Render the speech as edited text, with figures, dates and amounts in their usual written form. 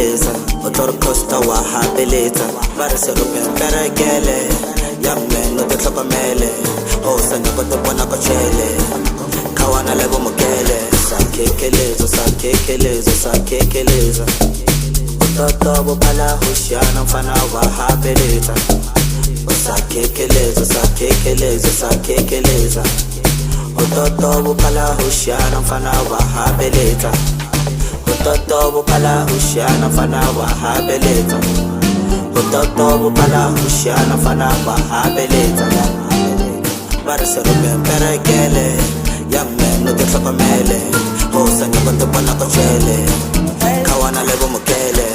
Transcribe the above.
beleza Motor costa wa habilita Barse rupen peregele Yamme no te tlokomele O sanya ko te bona ko chele Kawana lebo mokele Sakekelezo Utotobo pala hushana mfana wa habilita Sakekelezo Utotobo pala hushana mfana wa habilita Utotobo pala hushana mfana wa habilita Utotobo pala hushana mfana wa habilita Barse rupen peregele Yamme no te tlokomele O sanya ko te bona ko chele Kawana lebo mokele